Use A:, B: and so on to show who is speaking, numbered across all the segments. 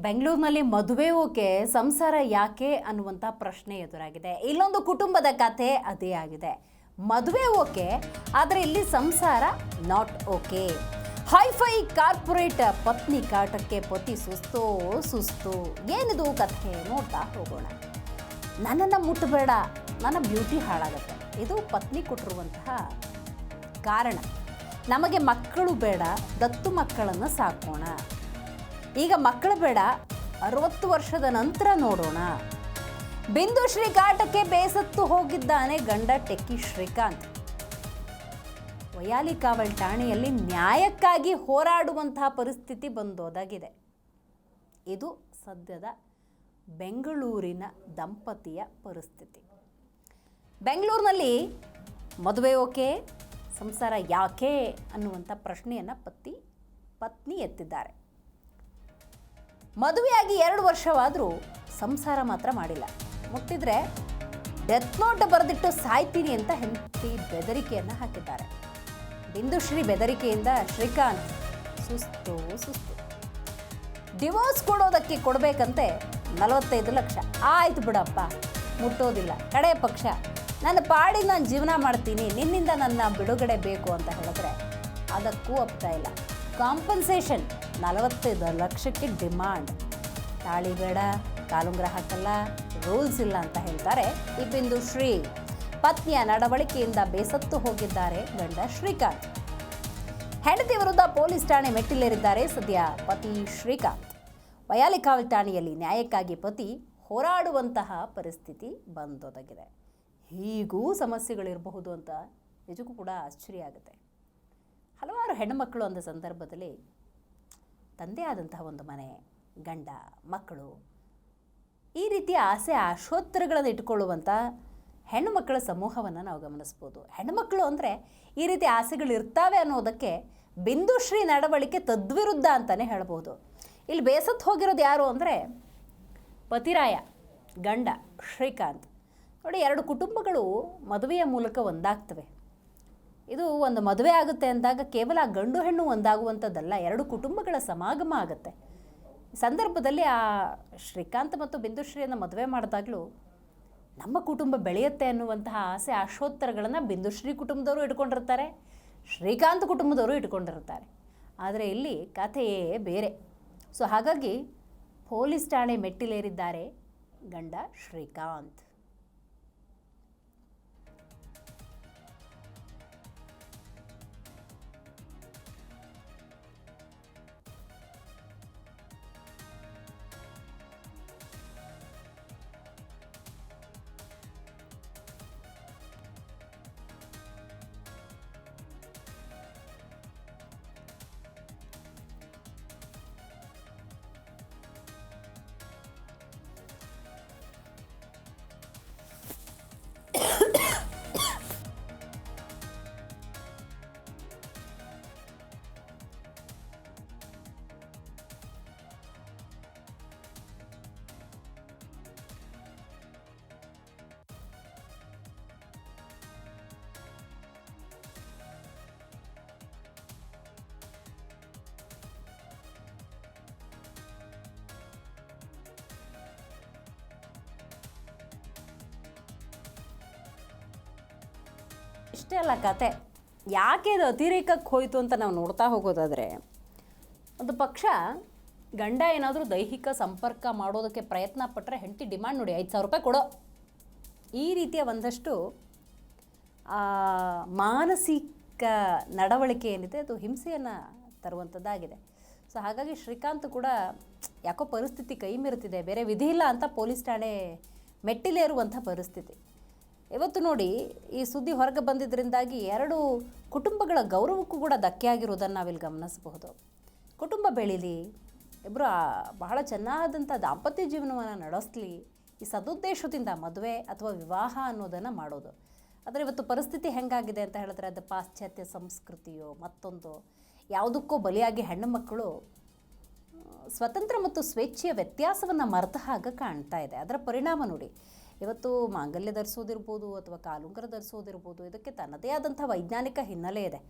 A: ಬೆಂಗಳೂರಿನಲ್ಲಿ ಮದುವೆ ಓಕೆ ಸಂಸಾರ ಯಾಕೆ ಅನ್ನುವಂಥ ಪ್ರಶ್ನೆ ಎದುರಾಗಿದೆ. ಇಲ್ಲೊಂದು ಕುಟುಂಬದ ಕಥೆ ಅದೇ ಆಗಿದೆ. ಮದುವೆ ಓಕೆ, ಆದರೆ ಇಲ್ಲಿ ಸಂಸಾರ ನಾಟ್ ಓಕೆ. ಹೈಫೈ ಕಾರ್ಪೊರೇಟ್ ಪತ್ನಿ ಕಾಟಕ್ಕೆ ಪತಿ ಸುಸ್ತು. ಏನಿದು ಕಥೆ ನೋಡ್ತಾ ಹೋಗೋಣ. ನನ್ನನ್ನು ಮುಟ್ಟಬೇಡ, ನನ್ನ ಬ್ಯೂಟಿ ಹಾಳಾಗುತ್ತೆ. ಇದು ಪತ್ನಿ ಕೊಟ್ಟಿರುವಂತಹ ಕಾರಣ. ನಮಗೆ ಮಕ್ಕಳು ಬೇಡ, ದತ್ತು ಮಕ್ಕಳನ್ನು ಸಾಕೋಣ. ಈಗ ಮಕ್ಕಳು ಬೇಡ, 60 ವರ್ಷದ ನಂತರ ನೋಡೋಣ. ಬಿಂದುಶ್ರೀ ಕಾಟಕ್ಕೆ ಬೇಸತ್ತು ಹೋಗಿದ್ದಾನೆ ಗಂಡ ಟೆಕ್ಕಿ ಶ್ರೀಕಾಂತ್. ವಯಾಲಿಕಾವಲ್ ಠಾಣೆಯಲ್ಲಿ ನ್ಯಾಯಕ್ಕಾಗಿ ಹೋರಾಡುವಂತಹ ಪರಿಸ್ಥಿತಿ ಬಂದೋದಾಗಿದೆ. ಇದು ಸದ್ಯದ ಬೆಂಗಳೂರಿನ ದಂಪತಿಯ ಪರಿಸ್ಥಿತಿ. ಬೆಂಗಳೂರಿನಲ್ಲಿ ಮದುವೆ ಓಕೆ, ಸಂಸಾರ ಯಾಕೆ ಅನ್ನುವಂಥ ಪ್ರಶ್ನೆಯನ್ನು ಪತ್ನಿ ಎತ್ತಿದ್ದಾರೆ. ಮದುವೆಯಾಗಿ 2 ವರ್ಷವಾದರೂ ಸಂಸಾರ ಮಾತ್ರ ಮಾಡಿಲ್ಲ. ಮುಟ್ಟಿದ್ರೆ ಡೆತ್ ನೋಟ್ ಬರೆದಿಟ್ಟು ಸಾಯ್ತೀನಿ ಅಂತ ಹೆಂಡತಿ ಬೆದರಿಕೆಯನ್ನು ಹಾಕಿದ್ದಾರೆ. ಬಿಂದುಶ್ರೀ ಬೆದರಿಕೆಯಿಂದ ಶ್ರೀಕಾಂತ್ ಸುಸ್ತು. ಡಿವೋರ್ಸ್ ಕೊಡಬೇಕಂತೆ 45 ಲಕ್ಷ. ಆಯ್ತು ಬಿಡಪ್ಪ, ಮುಟ್ಟೋದಿಲ್ಲ, ಕಡೆ ಪಕ್ಷ ನನ್ನ ಪಾಡಿ ನಾನು ಜೀವನ ಮಾಡ್ತೀನಿ, ನಿನ್ನಿಂದ ನನ್ನ ಬಿಡುಗಡೆ ಬೇಕು ಅಂತ ಹೇಳಿದ್ರೆ ಅದಕ್ಕೂ ಒಪ್ತಾ ಇಲ್ಲ. ಕಾಂಪನ್ಸೇಷನ್ 45 ಲಕ್ಷಕ್ಕೆ ಡಿಮಾಂಡ್. ತಾಳಿ ಬೇಡ, ಕಾಲುಂಗ್ರ ಹಾಕಲ್ಲ, ರೂಲ್ಸ್ ಇಲ್ಲ ಅಂತ ಹೇಳ್ತಾರೆ ಈ ಬಿಂದುಶ್ರೀ. ಪತ್ನಿಯ ನಡವಳಿಕೆಯಿಂದ ಬೇಸತ್ತು ಹೋಗಿದ್ದಾರೆ ಗಂಡ ಶ್ರೀಕಾಂತ್. ಹೆಂಡತಿ ವಿರುದ್ಧ ಪೊಲೀಸ್ ಠಾಣೆ ಮೆಟ್ಟಿಲೇರಿದ್ದಾರೆ ಸದ್ಯ ಪತಿ ಶ್ರೀಕಾಂತ್. ವಯಾಲಿಕಾವಲ್ ಠಾಣೆಯಲ್ಲಿ ನ್ಯಾಯಕ್ಕಾಗಿ ಪತಿ ಹೋರಾಡುವಂತಹ ಪರಿಸ್ಥಿತಿ ಬಂದೊದಗಿದೆ. ಹೀಗೂ ಸಮಸ್ಯೆಗಳಿರಬಹುದು ಅಂತ ನಿಜಕ್ಕೂ ಕೂಡ ಆಶ್ಚರ್ಯ ಆಗುತ್ತೆ. ಹಲವಾರು ಹೆಣ್ಣುಮಕ್ಕಳು ಅಂದ ಸಂದರ್ಭದಲ್ಲಿ ತಂದೆ ಆದಂತಹ ಒಂದು ಮನೆ, ಗಂಡ, ಮಕ್ಕಳು, ಈ ರೀತಿಯ ಆಸೆ ಆಶೋತ್ತರಗಳನ್ನು ಇಟ್ಕೊಳ್ಳುವಂಥ ಹೆಣ್ಣುಮಕ್ಕಳ ಸಮೂಹವನ್ನು ನಾವು ಗಮನಿಸ್ಬೋದು. ಹೆಣ್ಣುಮಕ್ಕಳು ಅಂದರೆ ಈ ರೀತಿ ಆಸೆಗಳಿರ್ತಾವೆ ಅನ್ನೋದಕ್ಕೆ ಬಿಂದುಶ್ರೀ ನಡವಳಿಕೆ ತದ್ವಿರುದ್ಧ ಅಂತಲೇ ಹೇಳ್ಬೋದು. ಇಲ್ಲಿ ಬೇಸತ್ತು ಹೋಗಿರೋದು ಯಾರು ಅಂದರೆ ಪತಿರಾಯ, ಗಂಡ ಶ್ರೀಕಾಂತ್. ನೋಡಿ, 2 ಕುಟುಂಬಗಳು ಮದುವೆಯ ಮೂಲಕ ಒಂದಾಗ್ತವೆ. ಇದು ಒಂದು ಮದುವೆ ಆಗುತ್ತೆ ಅಂದಾಗ ಕೇವಲ ಗಂಡು ಹೆಣ್ಣು ಒಂದಾಗುವಂಥದ್ದಲ್ಲ, 2 ಕುಟುಂಬಗಳ ಸಮಾಗಮ ಆಗುತ್ತೆ. ಈ ಸಂದರ್ಭದಲ್ಲಿ ಆ ಶ್ರೀಕಾಂತ್ ಮತ್ತು ಬಿಂದುಶ್ರೀಯನ್ನು ಮದುವೆ ಮಾಡಿದಾಗಲೂ ನಮ್ಮ ಕುಟುಂಬ ಬೆಳೆಯುತ್ತೆ ಅನ್ನುವಂತಹ ಆಸೆ ಆಶೋತ್ತರಗಳನ್ನು ಬಿಂದುಶ್ರೀ ಕುಟುಂಬದವರು ಇಟ್ಕೊಂಡಿರ್ತಾರೆ, ಶ್ರೀಕಾಂತ್ ಕುಟುಂಬದವರು ಇಟ್ಕೊಂಡಿರ್ತಾರೆ. ಆದರೆ ಇಲ್ಲಿ ಕಥೆಯೇ ಬೇರೆ. ಸೊ ಹಾಗಾಗಿ ಪೊಲೀಸ್ ಠಾಣೆ ಮೆಟ್ಟಿಲೇರಿದ್ದಾರೆ ಗಂಡ ಶ್ರೀಕಾಂತ್. ಇಷ್ಟೇ ಅಲ್ಲ ಕತೆ. ಯಾಕೆ ಇದು ಅತಿರೇಕಕ್ಕೆ ಹೋಯಿತು ಅಂತ ನಾವು ನೋಡ್ತಾ ಹೋಗೋದಾದರೆ, ಒಂದು ಪಕ್ಷ ಗಂಡ ಏನಾದರೂ ದೈಹಿಕ ಸಂಪರ್ಕ ಮಾಡೋದಕ್ಕೆ ಪ್ರಯತ್ನ ಪಟ್ಟರೆ ಹೆಂಡತಿ ಡಿಮಾಂಡ್ ನೋಡಿ 5,000 ರೂಪಾಯಿ ಕೊಡೋ. ಈ ರೀತಿಯ ಒಂದಷ್ಟು ಮಾನಸಿಕ ನಡವಳಿಕೆ ಏನಿದೆ ಅದು ಹಿಂಸೆಯನ್ನು ತರುವಂಥದ್ದಾಗಿದೆ. ಸೊ ಹಾಗಾಗಿ ಶ್ರೀಕಾಂತ್ ಕೂಡ ಯಾಕೋ ಪರಿಸ್ಥಿತಿ ಕೈ ಮೀರುತ್ತಿದೆ, ಬೇರೆ ವಿಧಿ ಇಲ್ಲ ಅಂತ ಪೊಲೀಸ್ ಠಾಣೆ ಮೆಟ್ಟಿಲೇರುವಂಥ ಪರಿಸ್ಥಿತಿ. ಇವತ್ತು ನೋಡಿ, ಈ ಸುದ್ದಿ ಹೊರಗೆ ಬಂದಿದ್ದರಿಂದಾಗಿ 2 ಕುಟುಂಬಗಳ ಗೌರವಕ್ಕೂ ಕೂಡ ಧಕ್ಕೆ ಆಗಿರೋದನ್ನು ನಾವಿಲ್ಲಿ ಗಮನಿಸಬಹುದು. ಕುಟುಂಬ ಬೆಳೀಲಿ, ಇಬ್ಬರು ಬಹಳ ಚೆನ್ನಾದಂಥ ದಾಂಪತ್ಯ ಜೀವನವನ್ನು ನಡೆಸಲಿ, ಈ ಸದುದ್ದೇಶದಿಂದ ಮದುವೆ ಅಥವಾ ವಿವಾಹ ಅನ್ನೋದನ್ನು ಮಾಡೋದು. ಆದರೆ ಇವತ್ತು ಪರಿಸ್ಥಿತಿ ಹೆಂಗಾಗಿದೆ ಅಂತ ಹೇಳಿದ್ರೆ, ಅದು ಪಾಶ್ಚಾತ್ಯ ಸಂಸ್ಕೃತಿಯೋ ಮತ್ತೊಂದು ಯಾವುದಕ್ಕೋ ಬಲಿಯಾಗಿ ಹೆಣ್ಣು ಮಕ್ಕಳು ಸ್ವತಂತ್ರ ಮತ್ತು ಸ್ವೇಚ್ಛೆಯ ವ್ಯತ್ಯಾಸವನ್ನು ಮರೆತ ಹಾಗೆ ಕಾಣ್ತಾ ಇದೆ. ಅದರ ಪರಿಣಾಮ ನೋಡಿ, ಇವತ್ತು ಮಾಂಗಲ್ಯ ಧರಿಸೋದಿರ್ಬೋದು ಅಥವಾ ಕಾಲುಂಗರ ಧರಿಸೋದಿರ್ಬೋದು, ಇದಕ್ಕೆ ತನ್ನದೇ ಆದಂಥ ವೈಜ್ಞಾನಿಕ ಹಿನ್ನೆಲೆ ಇದೆ.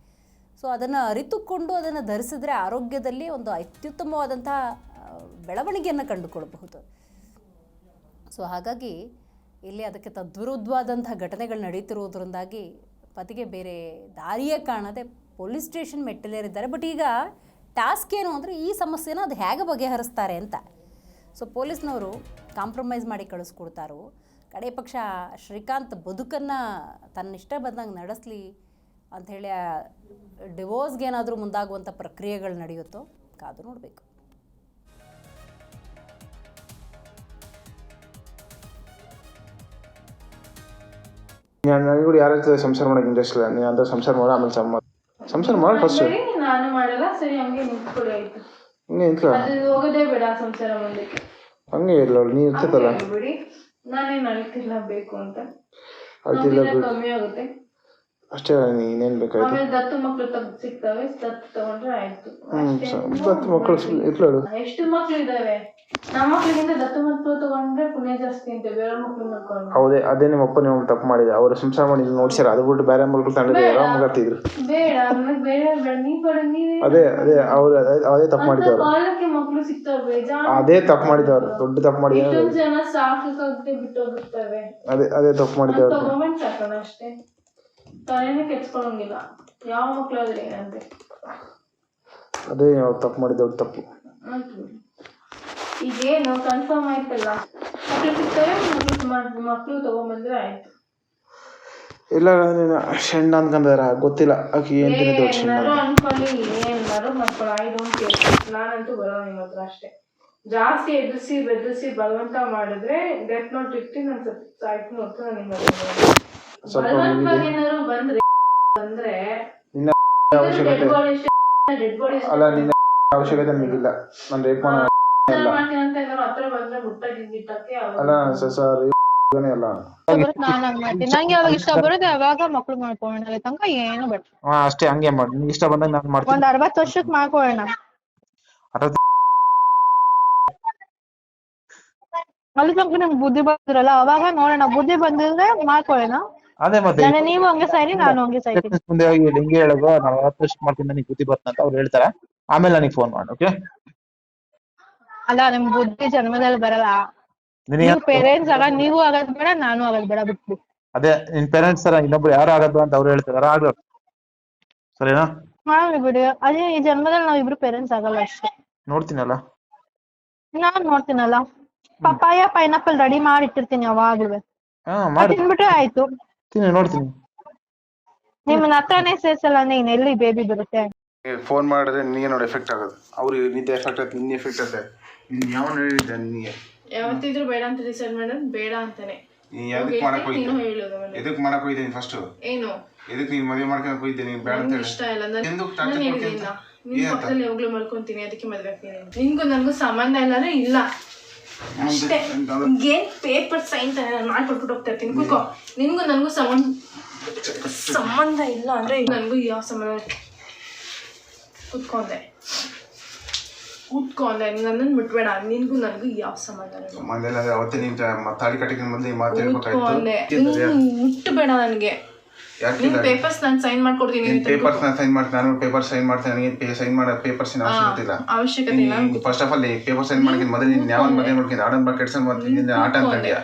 A: ಸೊ ಅದನ್ನು ಅರಿತುಕೊಂಡು ಅದನ್ನು ಧರಿಸಿದ್ರೆ ಆರೋಗ್ಯದಲ್ಲಿ ಒಂದು ಅತ್ಯುತ್ತಮವಾದಂಥ ಬೆಳವಣಿಗೆಯನ್ನು ಕಂಡುಕೊಳ್ಬಹುದು. ಸೊ ಹಾಗಾಗಿ ಇಲ್ಲಿ ಅದಕ್ಕೆ ತದ್ವಿರುದ್ಧವಾದಂಥ ಘಟನೆಗಳು ನಡೀತಿರುವುದರಿಂದಾಗಿ ಪತಿಗೆ ಬೇರೆ ದಾರಿಯೇ ಕಾಣದೆ ಪೊಲೀಸ್ ಸ್ಟೇಷನ್ ಮೆಟ್ಟಿಲೇರಿದ್ದಾರೆ. ಬಟ್ ಈಗ ಟಾಸ್ಕ್ ಏನು ಅಂದರೆ ಈ ಸಮಸ್ಯೆನ ಅದು ಹೇಗೆ ಬಗೆಹರಿಸ್ತಾರೆ ಅಂತ. ಸೊ ಪೊಲೀಸ್ನವರು ಕಾಂಪ್ರಮೈಸ್ ಮಾಡಿ ಕಳಿಸ್ಕೊಡ್ತಾರೋ, ಕಡೆ ಪಕ್ಷ ಶ್ರೀಕಾಂತ್ ಬದುಕನ್ನು ತನ್ನಿಷ್ಟ ಬಂದಂಗೆ ನಡೆಸಲಿ ಅಂಥೇಳಿ ಡಿವೋರ್ಸ್ಗೆ ಏನಾದರೂ ಮುಂದಾಗುವಂಥ ಪ್ರಕ್ರಿಯೆಗಳು ನಡೆಯುತ್ತೋ ಕಾದು ನೋಡಬೇಕು.
B: ನನಗೆ ಕೂಡ ಯಾರ ಜೊತೆ ಸಂಸಾರ ಮಾಡೋಕೆ ಇಂಟ್ರೆಸ್ಟ್ ಇಲ್ಲ. ನೀನು ಅಂತ ಸಂಸಾರ ಮಾಡೋ ಆಮೇಲೆ ಸಂಸಾರ ಮಾಡಿ ಫಸ್ಟ್.
C: ನಾನು ಮಾಡಲ್ಲ, ಸರಿ ಹಂಗೆ ನಿಂತ್ಕೊಳ್ಳಿ ಆಯ್ತು.
B: ಹಂಗೆ ನಿಂತ್ಕೊ,
C: ಅದು ಹೋಗೋದೇ ಬೇಡ ಸಂಸಾರ ಮುಂದಕ್ಕೆ.
B: ಹಂಗೆ ಇಲ್ಲ ನೀ ಇರ್ತೈತಲ್ಲ
C: ಬಿಡಿ, ನಾನೇನು ಅಳ್ತಿಲ್ಲ ಬೇಕು ಅಂತ.
B: ಅಳ್ತಿಲ್ಲ
C: ಕಮ್ಮಿ ಆಗುತ್ತೆ
B: ಅಷ್ಟೇ. ನೀನೇನ್ ಬೇಕಾಯ್ತು.
C: ಆಮೇಲೆ ದತ್ತು ಮಕ್ಳು ಸಿಗ್ತವೆ, ದತ್ತು ತಗೊಂಡ್ರೆ ಆಯ್ತು.
B: ದತ್ತು ಮಕ್ಕಳು ಇಟ್ಲಾಡು.
C: ಎಷ್ಟು ಮಕ್ಳು ಇದಾವೆ, ನಮ್ಮ ಮಕ್ಳಿಗಿಂತ ದತ್ತು ಮಕ್ಳು ತಗೊಂಡ್ರೆ ಪುಣ್ಯ ಜಾಸ್ತಿ ಅಂತೆ, ಬೇರೆ ಮಕ್ಳು ನೋಡ್ಕೊಂಡು.
B: ಹೌದೇ, ಅದೇ ನಿಮ್ಮ ಅಪ್ಪ ನಿಮ್ಮ ತಪ್ಪು ಮಾಡಿದೆ. ಅವ್ರು ಸಂಸಾರ ಮಾಡಿ ನೋಡ್ಸ್ಯಾರ, ಅದು ಬಿಟ್ಟು ಬೇರೆ ಮಕ್ಕಳು ತಂಡಿದ್ರೆ ಯಾರೋ ಮಗರ್ತಿದ್ರು.
C: ಬೇಡ ನನಗೆ ಬೇರೆ ಬೇಡ, ನೀವೇ
B: ಅದೇ ಅವ್ರು ಅದೇ ತಪ್ಪು ಮಾಡಿದವ್ರು.
C: ಕಾಲಕ್ಕೆ ಮಕ್ಳು ಸಿಗ್ತವೆ,
B: ಅದೇ ತಪ್ಪು ಮಾಡಿದವ್ರು, ದೊಡ್ಡ ತಪ್ಪು ಮಾಡಿದ.
C: ಎಷ್ಟೊಂದು ಜನ ಸಾಕಾಗದೆ ಬಿಟ್ಟೋಗಿರ್ತವೆ.
B: ಅದೇ ತಪ್ಪು ಮಾಡಿದವ್ರು.
C: ತಗೊಂಡ್ ಸಾಕೋಣ ಅಷ್ಟೇ, ತಲೆನೇ ಕೆಚ್ಕೊಳಂಗಿಲ್ಲ. ಯಾವ ಮಕ್ಳಾದ್ರೆ ಏನಂತೆ,
B: ಅದೇ ತಪ್ಪು ಮಾಡಿದವ್ರು ತಪ್ಪು.
C: ಈಗೇನು ಕನ್ಫರ್ಮ್ ಆಯ್ತಲ್ಲ, ಮಕ್ಳು ಸಿಗ್ತವೆ, ಮಕ್ಳು ತಗೊಂಡ್ಬಂದ್ರೆ ಆಯ್ತು.
B: ಇಲ್ಲ ನೀನು ಶೆಣ್ಣ ಅನ್ಕಂದಾರ ಗೊತ್ತಿಲ್ಲ. ಆಕಿ
C: ಏನಾರು ಅನ್ಕೊಳ್ಳಿ, ಏನಾರು ಮಾಡ್ಕೊಳ್ಳಿ, ಐ ಡೋಂಟ್ ಕೇರ್. ನಾನಂತೂ ಬರೋಣ ನಿಮ್ಮ ಹತ್ರ ಅಷ್ಟೇ. ಜಾಸ್ತಿ ಎದುರಿಸಿ ಬೆದರಿಸಿ ಬಲವಂತ ಮಾಡಿದ್ರೆ ಡೆತ್ ನೋಟ್ ಇಟ್ಟು ನಾನು ಸಾಯ್ತು ನೋಡ್ತು. ನಾನು ನಿಮ್ಮ ಬಲವಂತವಾಗಿ ಏನಾದ್ರು ಬಂದ್ರೆ ಡೆಡ್ ಬಾಡಿ
B: ಅಲ್ಲ, ನಿನ್ನ ಅವಶ್ಯಕತೆ ನನಗಿಲ್ಲ. ನಾನು ರೇಪ್
C: ಮಾಡ್ತೀನಿ ಅಂತ ಏನಾದ್ರು ಹತ್ರ ಬಂದ್ರೆ ಮುಟ್ಟಕ್ಕೆ
B: ಅಲ್ಲ ಸರ್ ಅಲ್ಲ.
D: ನಂಗೆ ಯಾವಾಗ ಇಷ್ಟ ಬರುತ್ತೆ ಅವಾಗ ಮಕ್ಳು ಮಾಡ್ಕೊಳ್ಳೋಣ, ತನಕ ಏನು ಬೇಡ.
B: ಅಷ್ಟೇ, ಹಂಗೆ ಮಾಡಿ. ನಿಂಗೆ ಇಷ್ಟ ಬಂದಾಗ ನಾನು ಮಾಡ್ತೀನಿ.
D: ಒಂದ್ 60 ವರ್ಷಕ್ಕೆ ಮಾಡ್ಕೊಳ್ಳೋಣ. ಅಲ್ಲಿ ತನಕ ನಿಮ್ಗೆ ಬುದ್ಧಿ ಬಂದಿರಲ್ಲ, ಅವಾಗ ನೋಡೋಣ. ಬುದ್ಧಿ ಬಂದಿದ್ರೆ ಮಾಡ್ಕೊಳ್ಳೋಣ.
B: ಅದೇ ಮತ್ತೆ
D: ನೀವು ಹಂಗೆ ಸಾಯ್ರಿ, ನಾನು ಹಂಗೆ ಸಾಯ್ತೀನಿ.
B: ಮುಂದೆ ಹೋಗಿ ಹಿಂಗೆ ಹೇಳೋದು, ನಾನು 40 ವರ್ಷ ಮಾಡ್ತೀನಿ, ನನಗೆ ಬುದ್ಧಿ ಬರ್ತಂತ ಅವ್ರು ಹೇಳ್ತಾರೆ. ಆಮೇಲೆ ನನಗೆ ಫೋನ್ ಮಾಡಿ. ಓಕೆ?
D: ಅಲ್ಲ, ನಿಮ್ ಬುದ್ಧಿ ಜನ್ಮದಲ್ಲಿ ಬರಲ್ಲ. ನೀವು ಪೇರೆಂಟ್ಸ್ ಆಗ, ನೀವು ಆಗೋದ್ ಬೇಡ, ನಾನು ಆಗೋದ್ ಬೇಡ, ಬಿಟ್ಬಿಡಿ.
B: ಅದೇ ನಿನ್ ಪೇರೆಂಟ್ಸ್ ತರ ಇನ್ನೊಬ್ರು ಯಾರು ಆಗೋದು ಅಂತ ಅವ್ರು ಹೇಳ್ತಿದಾರ, ಆಗ್ಲೋ ಸರಿನಾ?
D: ಮಾಡಿ ಬಿಡಿ. ಅದೇ ಈ ಜನ್ಮದಲ್ಲಿ ನಾವ್ ಇಬ್ರು ಪೇರೆಂಟ್ಸ್ ಆಗಲ್ಲ ಅಷ್ಟೇ.
B: ನೋಡ್ತೀನಲ್ಲ,
D: ನಾನ್ ನೋಡ್ತೀನಲ್ಲ. ಪಪ್ಪಾಯ ಪೈನಾಪಲ್ ರೆಡಿ ಮಾಡಿ ಇಟ್ಟಿರ್ತೀನಿ ಯಾವಾಗ್ಲೂ. ತಿನ್ಬಿಟ್ರೆ ಆಯ್ತು.
B: ನೋಡ್ತೀನಿ.
D: ನಿಮ್ಮನ್ನ ಹತ್ರನೇ ಸೇರ್ಸಲ್ಲ, ನೀನ್ ಎಲ್ಲಿ ಬೇಬಿ ಬರುತ್ತೆ.
B: ಫೋನ್ ಮಾಡಿದ್ರೆ ನಿನಗೆ ನೋಡಿ ಎಫೆಕ್ಟ್ ಆಗೋದು. ಅವ್ರಿಗೆ ನಿದ್ದೆ ಎಫೆಕ್ಟ್ ಆಗುತ್ತೆ, ನಿನ್ನೆ ಎಫೆಕ್ಟ್ ಆಗುತ್ತೆ. ನೀನ್ ಯಾವ ಹೇಳಿದ್ದೆ ನಿನಗೆ?
C: ಯಾವತ್ತಿದ್ರು ಬೇಡ ಅಂತ ಡಿಸೈಡ್ ಮಾಡೋದು ಬೇಡ ಅಂತಾನೆ.
B: ನೀನ್ ಎದಕ್ ಮಾಡಕ್ ಹೋಗಿದ್ದೆ? ಎದಕ್ ಮಾಡಕ್ ಹೋಗಿದ್ದೆ ನೀನ್? ಫಸ್ಟ್
C: ಏನು
B: ಎದಕ್ ನೀನ್ ಮದುವೆ ಮಾಡ್ಕೊಂಡ್ ಹೋಗಿದ್ದೆ? ನೀನ್ ಬೇಡ ಅಂತ
C: ಇಷ್ಟ ಇಲ್ಲ. ನಾನು ನಿನ್ ಪಕ್ಕದಲ್ಲಿ ಯಾವಾಗ್ಲೂ ಮಲ್ಕೊಂತೀನಿ, ಅದಕ್ಕೆ ಮದ್ವೆ ಆಗ್ತೀನಿ. ನಿನ್ಗೂ ನನ್ಗೂ ಸಂಬಂಧ ಇಲ್ಲಾಂದ್ರೆ ಇಲ್ಲ ಅಷ್ಟೇ. ಏನ್ ಪೇಪರ್ ಸೈನ್ ತಾನೆ ನಾನು ಮಾಡ್ಕೊಟ್ಬಿಟ್ಟು ಹೋಗ್ತಾ ಇರ್ತೀನಿ. ಕೂತ್ಕೋ. ನಿನ್ಗೂ ನನ್ಗೂ ಸಂಬಂಧ ಇಲ್ಲ ಅಂದ್ರೆ ನನ್ಗೂ ಯಾವ ಸಂಬಂಧ? ಕೂತ್ಕೊಂಡೆ ನನ್ನನ್ನು ಬಿಟ್ಬೇಡ. ನಿನ್ಗೂ ನನ್ಗೂ ಯಾವ ಸಂಬಂಧ? ಮುಟ್ಟಬೇಡ ನನಗೆ. ಪೇಪರ್ಸ್ ನಾನು ಸೈನ್ ಮಾಡ್ಕೊಡ್ತೀನಿ.
B: ಪೇಪರ್ಸ್ ನಾನು ಸೈನ್ ಮಾಡ್ತೀನಿ. ನಾನು ಪೇಪರ್ ಸೈನ್ ಮಾಡ್ತೀನಿ. ನನಗೆ ಸೈನ್ ಮಾಡೋ ಪೇಪರ್ಸ್
C: ಅವಶ್ಯಕತೆ ಇಲ್ಲ.
B: First of all paper sign ಮಾಡ್ತೀನಿ. ಮೊದಲು ನೀನು ಯಾವ ಮದುವೆ ಮಾಡ್ತೀನಿ? ಆಡಂಬರ ಕೆಡ್ಸನ್ ಮಾಡ್ತೀನಿ, ಆಟ ಅನ್ಕೊಂಡ್ಯಾ?